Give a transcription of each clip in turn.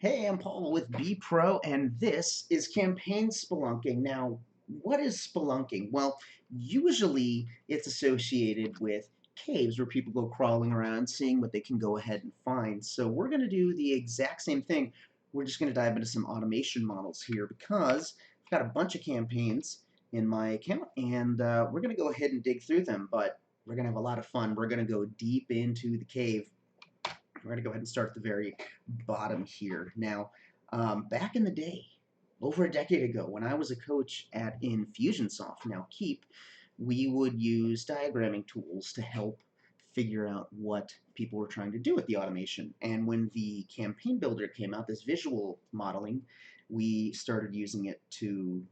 Hey, I'm Paul with B Pro, and this is Campaign Spelunking. Now, what is spelunking? Well, usually it's associated with caves where people go crawling around, seeing what they can go ahead and find. So we're going to do the exact same thing. We're just going to dive into some automation models here because I've got a bunch of campaigns in my account, and we're going to go ahead and dig through them, but we're going to have a lot of fun. We're going to go deep into the cave. We're going to go ahead and start at the very bottom here. Now, back in the day, over a decade ago, when I was a coach at Infusionsoft, now Keep, we would use diagramming tools to help figure out what people were trying to do with the automation. And when the campaign builder came out, this visual modeling, we started using it to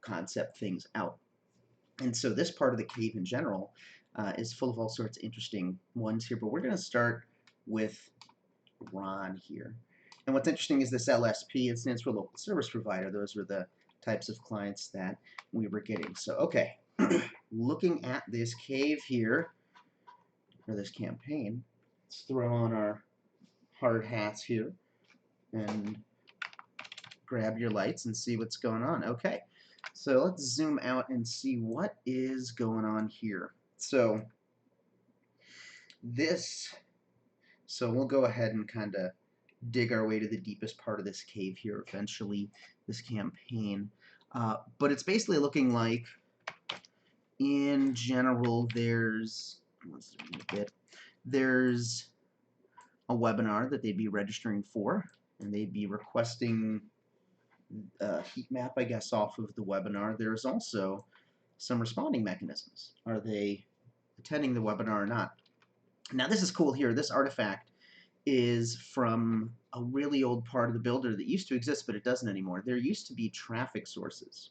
concept things out. And so this part of the cave in general is full of all sorts of interesting ones here, but we're going to start with Ron here. And what's interesting is this LSP, it stands for local service provider. Those were the types of clients that we were getting. So, okay, looking at this cave here, or this campaign, let's throw on our hard hats here and grab your lights and see what's going on. Okay, so let's zoom out and see what is going on here. So we'll go ahead and kind of dig our way to the deepest part of this cave here eventually, this campaign. But it's basically looking like, in general, there's a webinar that they'd be registering for, and they'd be requesting a heat map, I guess, off of the webinar. There's also some responding mechanisms. Are they attending the webinar or not? Now this is cool here. This artifact is from a really old part of the builder that used to exist, but it doesn't anymore. There used to be traffic sources,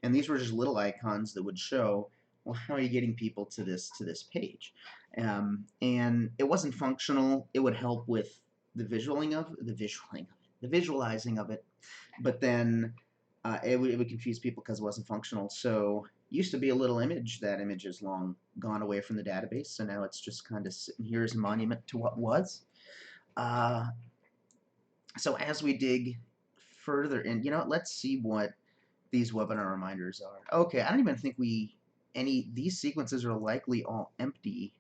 and these were just little icons that would show, well, how are you getting people to this page? And it wasn't functional. It would help with the visualizing of it, but then it would confuse people because it wasn't functional. So it used to be a little image. That image is long gone away from the database, so now it's just kind of sitting here as a monument to what was. So as we dig further in, let's see what these webinar reminders are. Okay, I don't even think these sequences are likely all empty.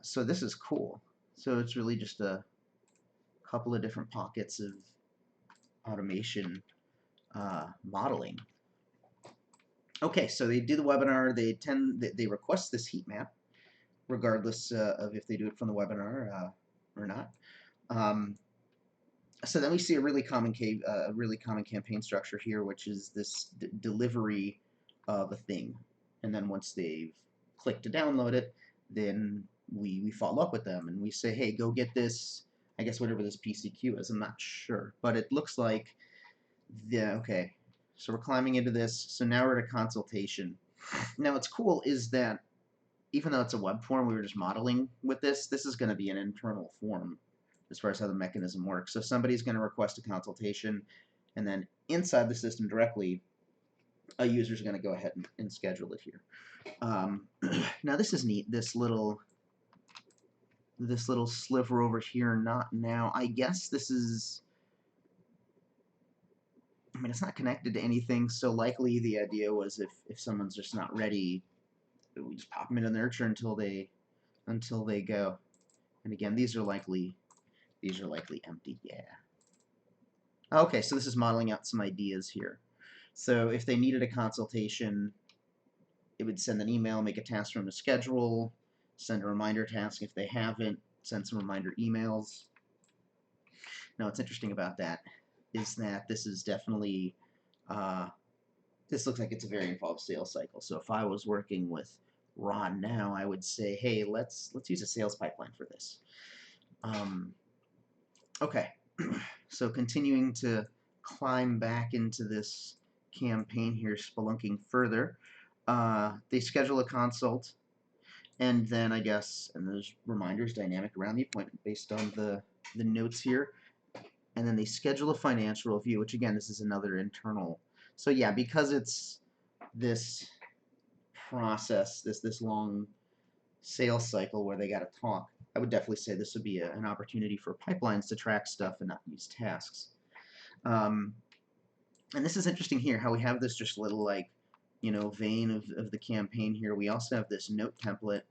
So this is cool. So it's really just a couple of different pockets of automation modeling. Okay, so they do the webinar. They request this heat map, regardless of if they do it from the webinar or not. So then we see a really common campaign structure here, which is this delivery of a thing, and then once they've clicked to download it, then we follow up with them and we say, hey, go get this. I guess whatever this PCQ is, I'm not sure, but it looks like okay. So we're climbing into this. So now we're at a consultation. Now what's cool is that even though it's a web form, we were just modeling with this. This is going to be an internal form as far as how the mechanism works. So somebody's going to request a consultation, and then inside the system directly, a user's going to go ahead and schedule it here. Now this is neat. This little sliver over here, not now. I guess this is. I mean, it's not connected to anything, so likely the idea was if someone's just not ready, we just pop them into nurture until they go. And again, these are likely empty. Yeah. Okay, so this is modeling out some ideas here. So if they needed a consultation, it would send an email, make a task for them to schedule, send a reminder task if they haven't, send some reminder emails. Now, what's interesting about that is that this is definitely this looks like it's a very involved sales cycle. So if I was working with Ron now, I would say, hey, let's use a sales pipeline for this. Okay, so continuing to climb back into this campaign here, spelunking further. They schedule a consult, and then I guess, and there's reminders dynamic around the appointment based on the notes here. And then they schedule a financial review, which again, this is another internal. So yeah, because it's this process, this long sales cycle where they got to talk, I would definitely say this would be an opportunity for pipelines to track stuff and not use tasks. Um, and this is interesting here, how we have this just little like, vein of the campaign here. We also have this note template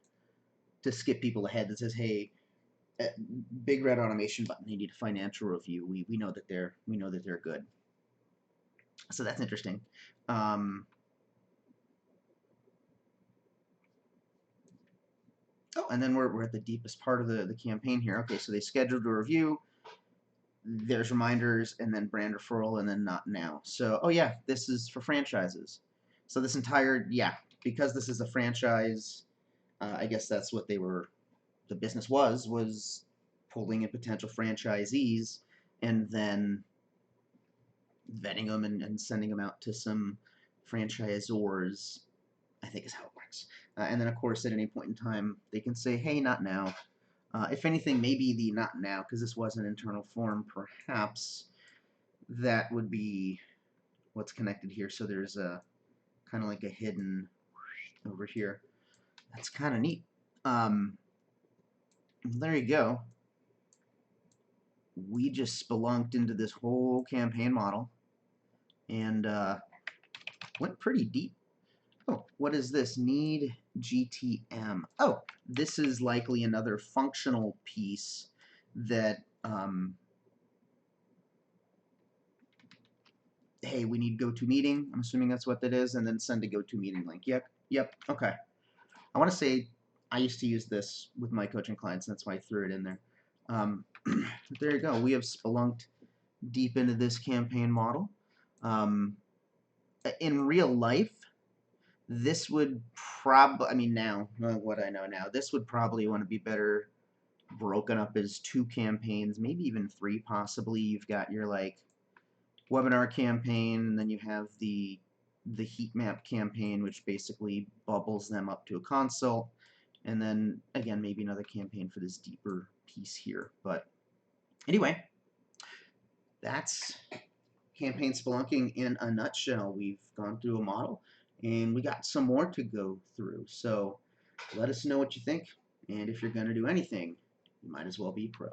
to skip people ahead that says, hey, big red automation button, they need a financial review. We know that they're good. So that's interesting. Oh, and then we're at the deepest part of the campaign here. Okay, so they scheduled a review. There's reminders, and then brand referral, and then not now. So, oh yeah, this is for franchises. So this entire, yeah, because this is a franchise, I guess that's what the business was pulling in potential franchisees and then vetting them and sending them out to some franchisors, I think is how it works. And then, of course, at any point in time, they can say, hey, not now. If anything, maybe the not now, because this was an internal form, perhaps that would be what's connected here. So there's a kind of like a hidden over here. That's kind of neat. There you go. We just spelunked into this whole campaign model and went pretty deep. Oh, what is this? Need GTM. Oh, this is likely another functional piece that, hey, we need GoToMeeting. I'm assuming that's what that is, and then send a GoToMeeting link. Yep, okay. I want to say I used to use this with my coaching clients, and that's why I threw it in there. There you go. We have spelunked deep into this campaign model. In real life, this would probably, I mean, now, what I know now, this would probably want to be better broken up as 2 campaigns, maybe even 3 possibly. You've got your like webinar campaign, and then you have the heat map campaign, which basically bubbles them up to a consult, and then again maybe another campaign for this deeper piece here. But anyway, that's campaign spelunking in a nutshell. We've gone through a model, and we got some more to go through. So let us know what you think, and if you're going to do anything, you might as well be pro.